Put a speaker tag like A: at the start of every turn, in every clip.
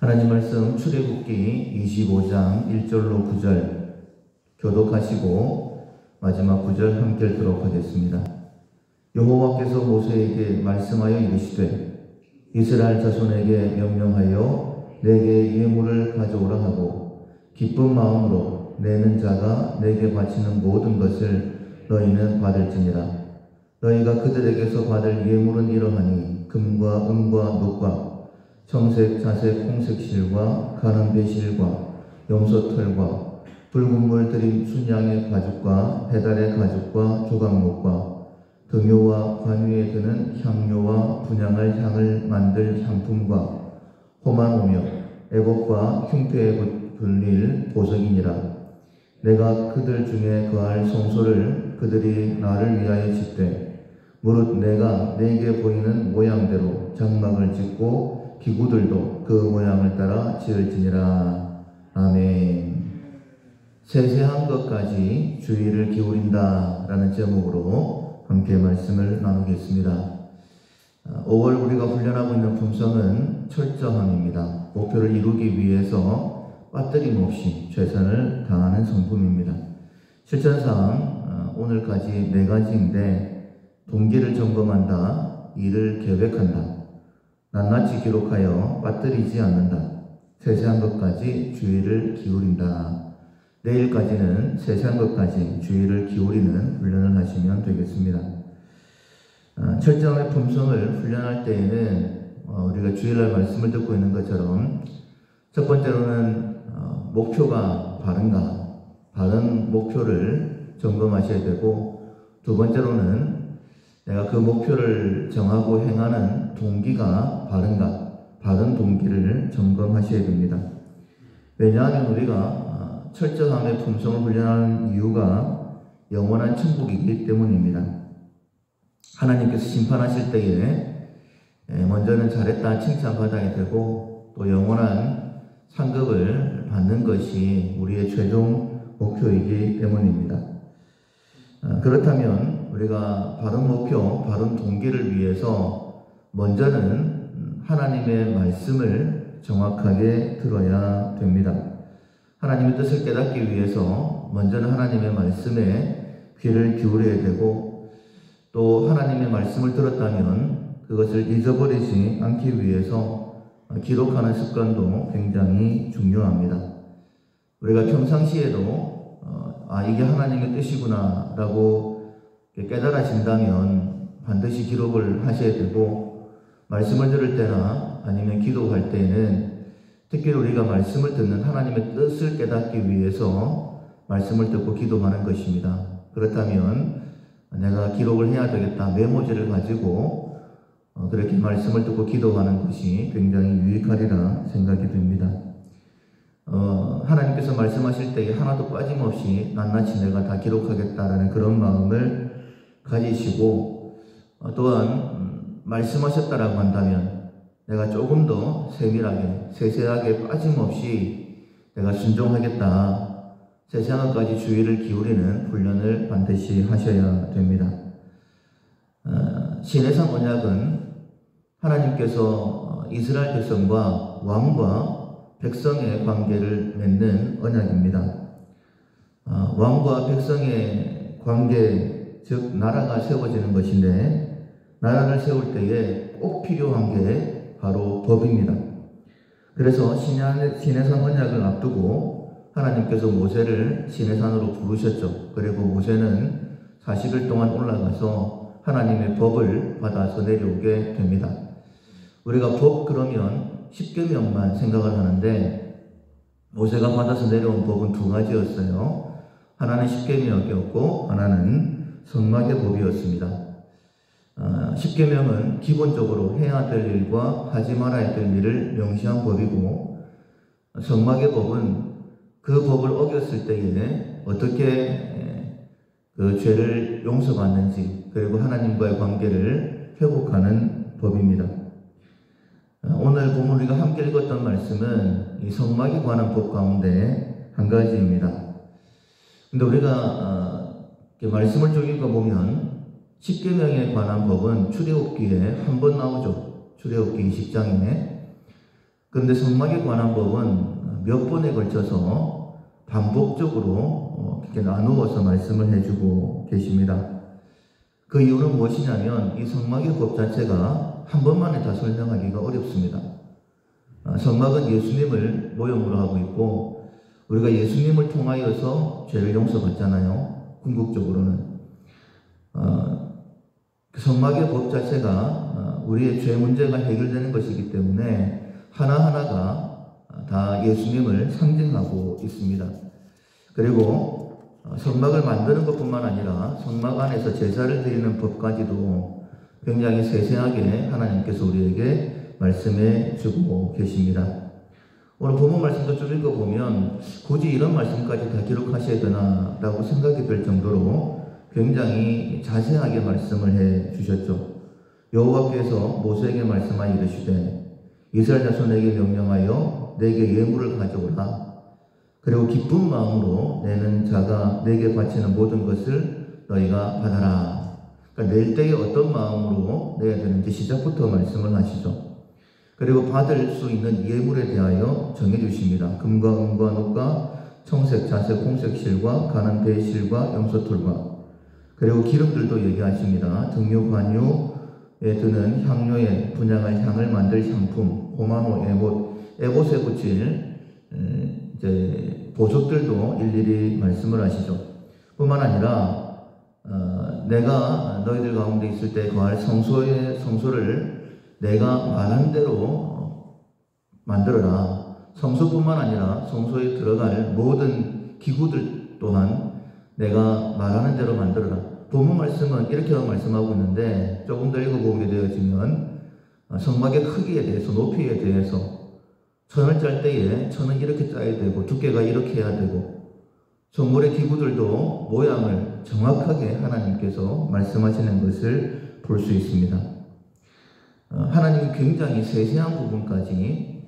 A: 하나님 말씀 출애굽기 25장 1절로 9절 교독하시고 마지막 9절 함께 읽도록 하겠습니다. 여호와께서 모세에게 말씀하여 이르시되 이스라엘 자손에게 명령하여 내게 예물을 가져오라 하고 기쁜 마음으로 내는 자가 내게 바치는 모든 것을 너희는 받을지니라. 너희가 그들에게서 받을 예물은 이러하니 금과 은과 녹과 청색, 자색, 홍색 실과 가는 배실과 염소털과 붉은 물 들인 순양의 가죽과 배달의 가죽과 조각목과 등효와 관위에 드는 향료와 분향할 향을 만들 향품과 호만오며 애복과 흉패에 불릴 보석이니라. 내가 그들 중에 거할 성소를 그들이 나를 위하여 짓되 무릇 내가 내게 보이는 모양대로 장막을 짓고 기구들도 그 모양을 따라 지을지니라. 아멘. 세세한 것까지 주의를 기울인다 라는 제목으로 함께 말씀을 나누겠습니다. 5월 우리가 훈련하고 있는 품성은 철저함입니다. 목표를 이루기 위해서 빠뜨림 없이 최선을 다하는 성품입니다. 실천상 오늘까지 4가지인데 동기를 점검한다, 일을 계획한다, 낱낱이 기록하여 빠뜨리지 않는다, 세세한 것까지 주의를 기울인다. 내일까지는 세세한 것까지 주의를 기울이는 훈련을 하시면 되겠습니다. 철저함의 품성을 훈련할 때에는 우리가 주일날 말씀을 듣고 있는 것처럼 첫 번째로는 목표가 바른가, 바른 목표를 점검하셔야 되고, 두 번째로는 내가 그 목표를 정하고 행하는 동기가 바른가, 바른 동기를 점검하셔야 됩니다. 왜냐하면 우리가 철저함의 품성을 훈련하는 이유가 영원한 천국이기 때문입니다. 하나님께서 심판하실 때에 먼저는 잘했다 칭찬받아야 되고 또 영원한 상급을 받는 것이 우리의 최종 목표이기 때문입니다. 그렇다면 우리가 바른 목표, 바른 동기를 위해서 먼저는 하나님의 말씀을 정확하게 들어야 됩니다. 하나님의 뜻을 깨닫기 위해서 먼저는 하나님의 말씀에 귀를 기울여야 되고, 또 하나님의 말씀을 들었다면 그것을 잊어버리지 않기 위해서 기록하는 습관도 굉장히 중요합니다. 우리가 평상시에도 이게 하나님의 뜻이구나 라고 깨달아진다면 반드시 기록을 하셔야 되고, 말씀을 들을 때나 아니면 기도할 때는 특히 우리가 말씀을 듣는 하나님의 뜻을 깨닫기 위해서 말씀을 듣고 기도하는 것입니다. 그렇다면 내가 기록을 해야 되겠다, 메모지를 가지고 그렇게 말씀을 듣고 기도하는 것이 굉장히 유익하리라 생각이 됩니다. 하나님께서 말씀하실 때에 하나도 빠짐없이 낱낱이 내가 다 기록하겠다라는 그런 마음을 가지시고, 또한 말씀하셨다라고 한다면 내가 조금 더 세밀하게, 세세하게 빠짐없이 내가 순종하겠다, 세세한 것까지 주의를 기울이는 훈련을 반드시 하셔야 됩니다. 시내산 언약은 하나님께서 이스라엘 백성과 왕과 백성의 관계를 맺는 언약입니다. 왕과 백성의 관계, 즉 나라가 세워지는 것인데, 나라를 세울 때에 꼭 필요한 게 바로 법입니다. 그래서 시내산 언약을 앞두고 하나님께서 모세를 시내산으로 부르셨죠. 그리고 모세는 40일 동안 올라가서 하나님의 법을 받아서 내려오게 됩니다. 우리가 법 그러면 10계명만 생각을 하는데, 모세가 받아서 내려온 법은 2가지였어요. 하나는 10계명이었고 하나는 성막의 법이었습니다. 10계명은 기본적으로 해야 될 일과 하지 말아야 될 일을 명시한 법이고, 성막의 법은 그 법을 어겼을 때에 어떻게 그 죄를 용서받는지, 그리고 하나님과의 관계를 회복하는 법입니다. 오늘 본문 우리가 함께 읽었던 말씀은 이 성막에 관한 법 가운데 한 가지입니다. 근데 우리가 말씀을 쭉 읽어보면 10계명에 관한 법은 출애굽기에 한 번 나오죠. 출애굽기 20장에. 그런데 성막에 관한 법은 몇 번에 걸쳐서 반복적으로 이렇게 나누어서 말씀을 해주고 계십니다. 그 이유는 무엇이냐면 이 성막의 법 자체가 한 번만에 다 설명하기가 어렵습니다. 성막은 예수님을 모형으로 하고 있고 우리가 예수님을 통하여서 죄를 용서받잖아요. 궁극적으로는. 성막의 법 자체가 우리의 죄 문제가 해결되는 것이기 때문에 하나하나가 다 예수님을 상징하고 있습니다. 그리고 성막을 만드는 것뿐만 아니라 성막 안에서 제사를 드리는 법까지도 굉장히 세세하게 하나님께서 우리에게 말씀해 주고 계십니다. 오늘 본문 말씀도 쭉 읽어보면 굳이 이런 말씀까지 다 기록하셔야 되나 라고 생각이 들 정도로 굉장히 자세하게 말씀을 해 주셨죠. 여호와께서 모세에게 말씀하여 이르시되 이스라엘 자손에게 명령하여 내게 예물을 가져오라. 그리고 기쁜 마음으로 내는 자가 내게 바치는 모든 것을 너희가 받아라. 그러니까 낼 때에 어떤 마음으로 내야 되는지 시작부터 말씀을 하시죠. 그리고 받을 수 있는 예물에 대하여 정해주십니다. 금과 은과 녹과 청색, 자색, 홍색 실과 가는 배실과 염소털과 그리고 기름들도 얘기하십니다. 등유, 관유에 드는 향료에 분향할 향을 만들 향품, 호마노, 에봇에 붙일 보석들도 일일이 말씀을 하시죠. 뿐만 아니라 내가 너희들 가운데 있을 때 거할 성소를 내가 말한 대로 만들어라. 성소뿐만 아니라 성소에 들어갈 모든 기구들 또한 내가 말하는 대로 만들어라. 본문 말씀은 이렇게 말씀하고 있는데 조금 더 읽어보게 되어지면 성막의 크기에 대해서 높이에 대해서 천을 짤 때에 천은 이렇게 짜야 되고 두께가 이렇게 해야 되고 성물의 기구들도 모양을 정확하게 하나님께서 말씀하시는 것을 볼 수 있습니다. 하나님이 굉장히 세세한 부분까지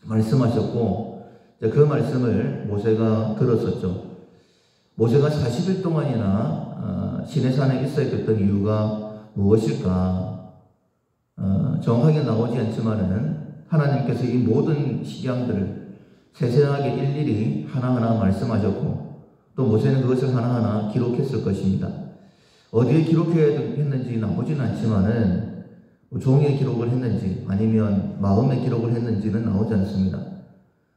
A: 말씀하셨고 그 말씀을 모세가 들었었죠. 모세가 40일 동안이나 시내산에 있어야 됐던 이유가 무엇일까? 정확하게 나오지 않지만은 하나님께서 이 모든 식양들을 세세하게 일일이 하나하나 말씀하셨고 또 모세는 그것을 하나하나 기록했을 것입니다. 어디에 기록해야 했는지 나오지는 않지만은 종이에 기록을 했는지 아니면 마음에 기록을 했는지는 나오지 않습니다.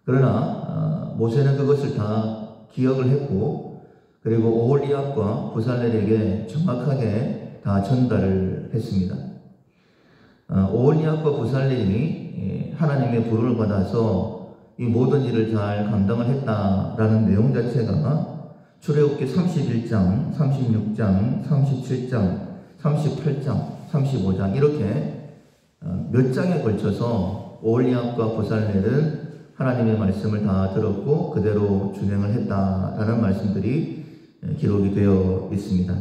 A: 그러나 모세는 그것을 다 기억을 했고 그리고 오홀리압과 부살렐에게 정확하게 다 전달을 했습니다. 오홀리압과 부살렐이 하나님의 부름을 받아서 이 모든 일을 잘 감당을 했다라는 내용 자체가 출애굽기 31장, 36장, 37장, 38장, 35장 이렇게 몇 장에 걸쳐서 오홀리압과 부살렐은 하나님의 말씀을 다 들었고 그대로 준행을 했다라는 말씀들이 기록이 되어 있습니다.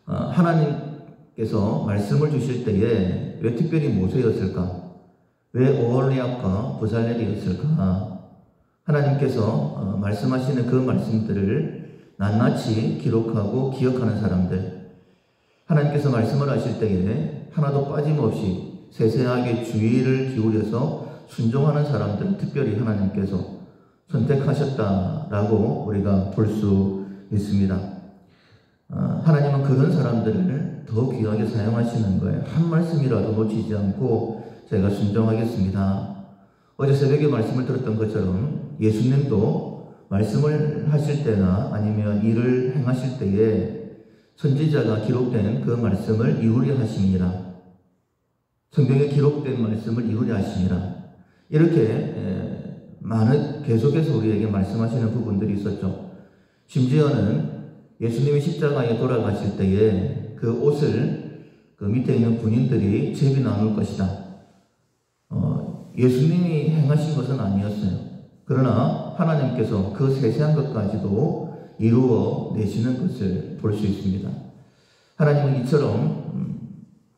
A: 하나님께서 말씀을 주실 때에 왜 특별히 모세였을까? 왜 오홀리압과 부살렐이었을까? 하나님께서 말씀하시는 그 말씀들을 낱낱이 기록하고 기억하는 사람들, 하나님께서 말씀을 하실 때에 하나도 빠짐없이 세세하게 주의를 기울여서 순종하는 사람들을 특별히 하나님께서 선택하셨다라고 우리가 볼 수 있습니다. 하나님은 그런 사람들을 더 귀하게 사용하시는 거예요. 한 말씀이라도 놓치지 않고 제가 순종하겠습니다. 어제 새벽에 말씀을 들었던 것처럼 예수님도 말씀을 하실 때나 아니면 일을 행하실 때에 선지자가 기록된 그 말씀을 이루리 하심이라, 성경에 기록된 말씀을 이루리 하심이라, 이렇게 많은 계속해서 우리에게 말씀하시는 부분들이 있었죠. 심지어는 예수님이 십자가에 돌아가실 때에 그 옷을 그 밑에 있는 군인들이 제비 나눌 것이다. 예수님이 행하신 것은 아니었어요. 그러나 하나님께서 그 세세한 것까지도 이루어 내시는 것을 볼 수 있습니다. 하나님은 이처럼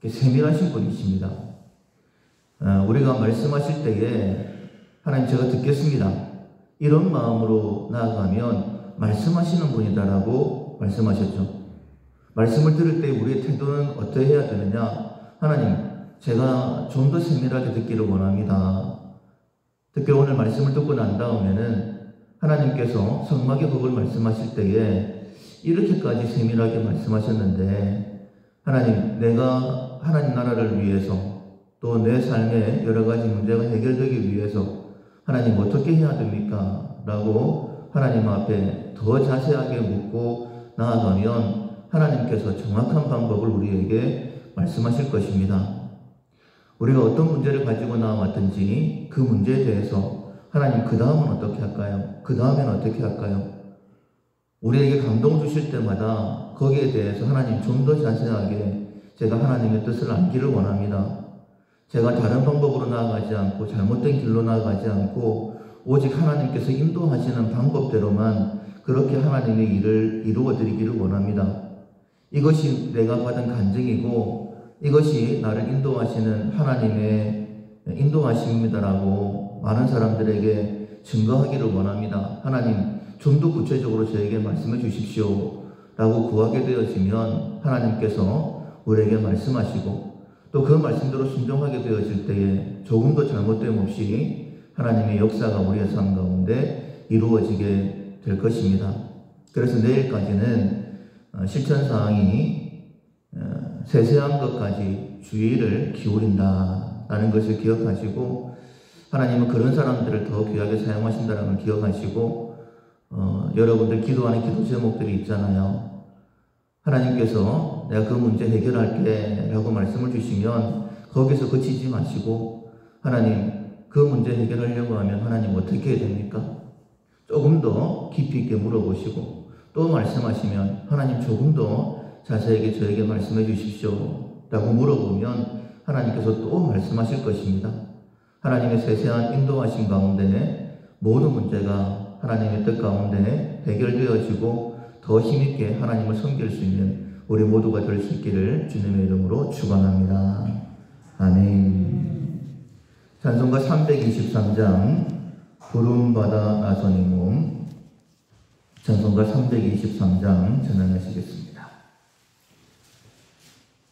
A: 세밀하신 분이십니다. 우리가 말씀하실 때에 하나님 제가 듣겠습니다. 이런 마음으로 나아가면 말씀하시는 분이다라고 말씀하셨죠. 말씀을 들을 때 우리의 태도는 어떠해야 되느냐? 하나님, 제가 좀 더 세밀하게 듣기를 원합니다. 특히 오늘 말씀을 듣고 난 다음에는 하나님께서 성막의 법을 말씀하실 때에 이렇게까지 세밀하게 말씀하셨는데, 하나님, 내가 하나님 나라를 위해서 또 내 삶의 여러 가지 문제가 해결되기 위해서 하나님 어떻게 해야 됩니까? 라고 하나님 앞에 더 자세하게 묻고 나아가면 하나님께서 정확한 방법을 우리에게 말씀하실 것입니다. 우리가 어떤 문제를 가지고 나왔든지 그 문제에 대해서 하나님 그 다음은 어떻게 할까요? 그 다음엔 어떻게 할까요? 우리에게 감동 주실 때마다 거기에 대해서 하나님 좀 더 자세하게 제가 하나님의 뜻을 알기를 원합니다. 제가 다른 방법으로 나아가지 않고 잘못된 길로 나아가지 않고 오직 하나님께서 인도하시는 방법대로만 그렇게 하나님의 일을 이루어 드리기를 원합니다. 이것이 내가 받은 간증이고 이것이 나를 인도하시는 하나님의 인도하심입니다라고 많은 사람들에게 증거하기를 원합니다. 하나님, 좀 더 구체적으로 저에게 말씀해 주십시오 라고 구하게 되어지면 하나님께서 우리에게 말씀하시고 또 그 말씀대로 순종하게 되어질 때에 조금도 잘못됨 없이 하나님의 역사가 우리의 삶 가운데 이루어지게 될 것입니다. 그래서 내일까지는 실천사항이 세세한 것까지 주의를 기울인다라는 것을 기억하시고, 하나님은 그런 사람들을 더 귀하게 사용하신다는 걸 기억하시고, 여러분들 기도하는 기도 제목들이 있잖아요. 하나님께서 내가 그 문제 해결할게 라고 말씀을 주시면 거기서 그치지 마시고, 하나님 그 문제 해결하려고 하면 하나님 어떻게 해야 됩니까? 조금 더 깊이 있게 물어보시고, 또 말씀하시면 하나님 조금 더 자세하게 저에게 말씀해 주십시오 라고 물어보면 하나님께서 또 말씀하실 것입니다. 하나님의 세세한 인도하심 가운데 모든 문제가 하나님의 뜻 가운데 해결되어지고 더 힘있게 하나님을 섬길 수 있는 우리 모두가 될 수 있기를 주님의 이름으로 축원합니다. 아멘. 찬송가 323장 부름받아 나선 이 몸, 찬송가 323장 전하시겠습니다.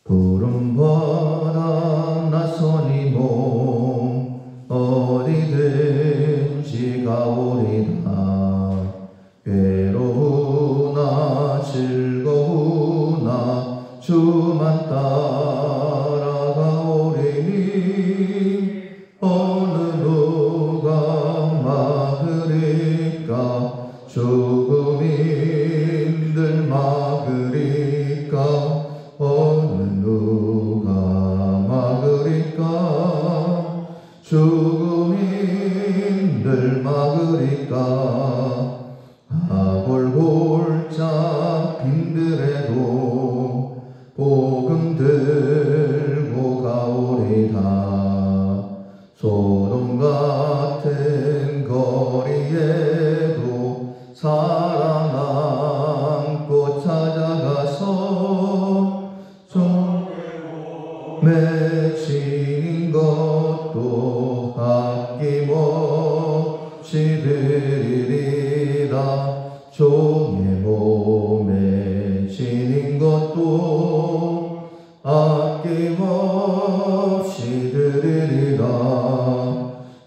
A: 부름받아 나선 이 몸 어디든지 가오리다. 괴로우나 즐거우나 주만 따라가오리니 어느 누가 막으리까? 죽음인들 막으리까? 어느 누가 막으리까? 죽음인들 막으리까? 골골짝 빈들에도 복음 들고 가오리다. 소돔 같은 거리에도 사랑 안고 찾아가서 맺힌 것도 아낌없이 드리리라. 종의 몸에 지닌 것도 아낌없이 드리리라.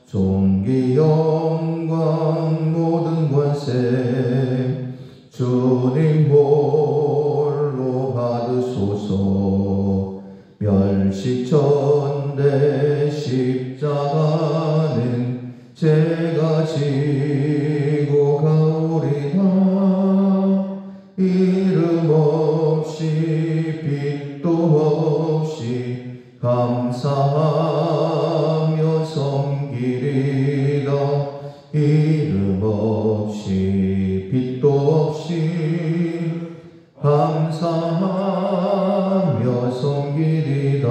A: 존귀 영광 모든 권세 주님 홀로 받으소서. 멸시천대 십자가는 제가 지고 가오리다. 이름 없이 빛도 없이 감사하며 섬기리다. 이름 없이 빛도 없이 감사하며 섬기리다.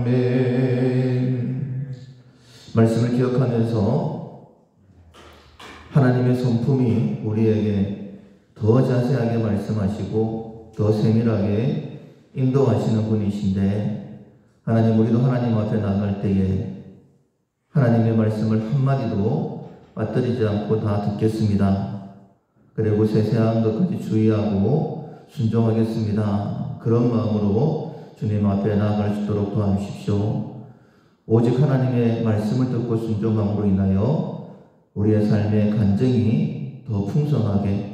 A: 아멘. 말씀을 기억하면서 하나님의 성품이 우리에게 더 자세하게 말씀하시고 더 세밀하게 인도하시는 분이신데, 하나님, 우리도 하나님 앞에 나갈 때에 하나님의 말씀을 한마디도 빠뜨리지 않고 다 듣겠습니다. 그리고 세세한 것까지 주의하고 순종하겠습니다 그런 마음으로 주님 앞에 나아갈 수 있도록 도와주십시오. 오직 하나님의 말씀을 듣고 순종함으로 인하여 우리의 삶의 간증이 더 풍성하게,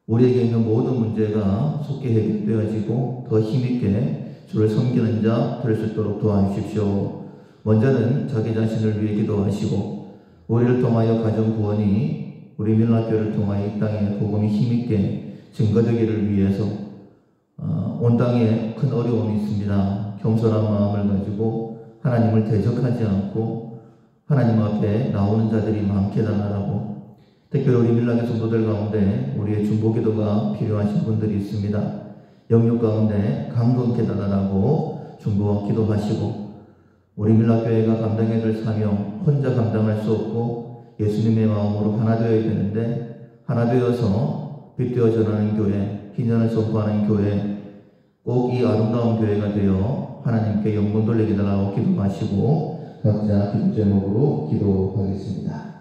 A: 우리에게 있는 모든 문제가 속히 해결되어지고 더 힘있게 주를 섬기는 자 될 수 있도록 도와주십시오. 먼저는 자기 자신을 위해 기도하시고, 우리를 통하여 가정 구원이 우리 민락교회를 통하여 이 땅에 복음이 힘있게 증거되기를 위해서 온 땅에 큰 어려움이 있습니다. 겸손한 마음을 가지고 하나님을 대적하지 않고 하나님 앞에 나오는 자들이 많게 달라고, 특별히 우리 민락의 성도들 가운데 우리의 중보기도가 필요하신 분들이 있습니다. 영육 가운데 강건케 달라고 중보 기도하시고, 우리 민락교회가 감당해야 될 사명 혼자 감당할 수 없고 예수님의 마음으로 하나 되어야 되는데, 하나 되어서 빛되어 전하는 교회, 희년을 선포하는 교회, 꼭 이 아름다운 교회가 되어 하나님께 영광 돌리게 달라고 기도하시고 각자 기도 제목으로 기도하겠습니다.